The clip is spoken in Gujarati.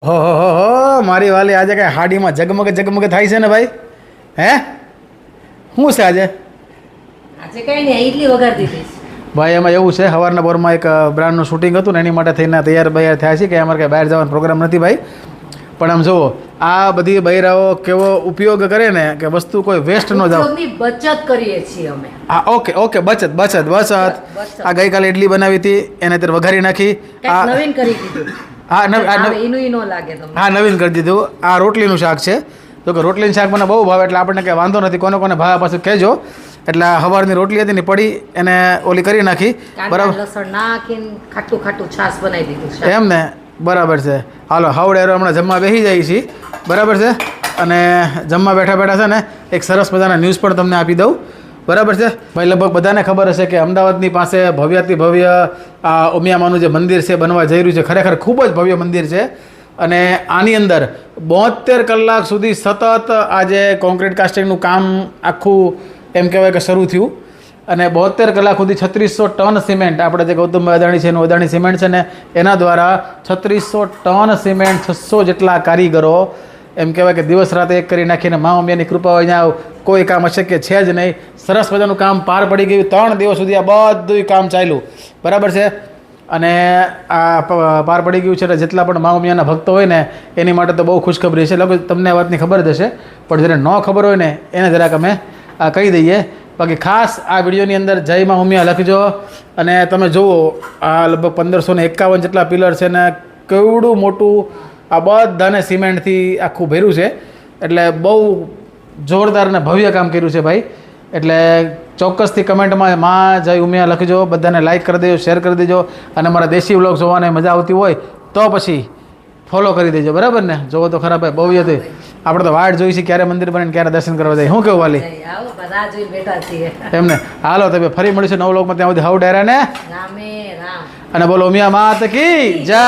હો મારી વાલી આજે કઈ હાડીમાં જગમગ જગમગ થાય છે ને ભાઈ. હે શું છે આજે? આજે કઈ નહીં, ઈડલી વઘારતી હતી. ભાઈ એમાં એવું છે, સવારના પોરમાં એક બ્રાન્ડનું શૂટિંગ હતું ને એની માટે થઈને તૈયાર થયા છે કે અમારે કાંઈ બહાર જવાનો પ્રોગ્રામ નથી ભાઈ. પણ આમ જુઓ આ બધી બૈરાઓ કેવો ઉપયોગ કરે ને કે વસ્તુ કોઈ વેસ્ટ ન જાવ. ઉપયોગની બચત કરીએ છીએ અમે. હા ઓકે ઓકે, બચત બચત બચત. આ ગઈકાલે ઇડલી બનાવી હતી એને અત્યારે વઘારી નાખી. કંઈક નવીન કરી દીધું. હા એનું ઈ નો લાગે તમને. હા નવીન કરી દીધું. આ રોટલીનું શાક છે. તો કે રોટલીનું શાક મને બહુ ભાવે એટલે આપણને કંઈ વાંધો નથી. કોને કોને ભાવે પાછું કહેજો. એટલે સવારની રોટલી હતી ને પડી એને ઓલી કરી નાખી. બરાબર, લસણ નાખીને ખાટું ખાટું છાશ બનાવી દીધું. એમ ને? બરાબર છે. હાલો હાવડે હમણાં જમવા બેસી જાય છીએ. બરાબર છે. અને જમવા બેઠા બેઠા છે ને એક સરસ મજાના ન્યૂઝ પણ તમને આપી દઉં. બરાબર છે ભાઈ. લગભગ બધાને ખબર હશે કે અમદાવાદની પાસે ભવ્યાતિ ભવ્ય આ ઉમિયામાનું જે મંદિર છે બનવા જઈ રહ્યું છે. ખરેખર ખૂબ જ ભવ્ય મંદિર છે. અને આની અંદર 72 કલાક સુધી સતત આજે કોન્ક્રીટ કાસ્ટિંગનું કામ આખું એમ કહેવાય કે શરૂ થયું. અને 72 કલાક સુધી 3600 ટન સિમેન્ટ, આપણે જે ગૌતમભાઈ અદાણી છે એનું અદાણી સિમેન્ટ છે ને એના દ્વારા 3600 ટન સિમેન્ટ, 600 જેટલા કારીગરો એમ કહેવાય કે દિવસ રાત એક કરી નાખીને મા ઉમિયાની કૃપા હોય ત્યાં કોઈ કામ અશક્ય છે જ નહીં. સરસ મજાનું કામ પાર પડી ગયું. 3 દિવસ સુધી આ બધું કામ ચાલ્યું. બરાબર છે. અને આ પાર પડી ગયું છે એટલે જેટલા પણ મા ઉમિયાના ભક્તો હોય ને એની માટે તો બહુ ખુશખબરી છે. લોકો તમને આ વાતની ખબર જ હશે, પણ જેને ન ખબર હોય ને એને જરાક અમે કહી દઈએ. બાકી ખાસ આ વિડીયોની અંદર જય મા ઉમિયા લખજો. અને તમે જુઓ આ લગભગ 1551 જેટલા પિલર છે ને કેવડું મોટું આ બધાને સિમેન્ટથી આખું ભર્યું છે. એટલે બહુ જોરદાર અને ભવ્ય કામ કર્યું છે ભાઈ. એટલે ચોક્કસથી કમેન્ટમાં માં જય ઉમિયા લખજો. બધાને લાઇક કરી દેજો, શેર કરી દેજો. અને મારા દેશી વ્લોગ જોવાને મજા આવતી હોય તો પછી ફોલો કરી દેજો. બરાબર ને? જોવો તો ખરા ભાઈ, ભવ્ય હતી. આપણે તો વાટ જોઈ છે ક્યારે મંદિર બને ક્યારે દર્શન કરવા જાય. શું કેવું વાલી? એમને હાલો તમે ફરી મળીશું નવ લોકમાં. ત્યાં સુધી હાઉ ડેરા ને રામે રામ. અને બોલો ઉમિયા માત કી જય.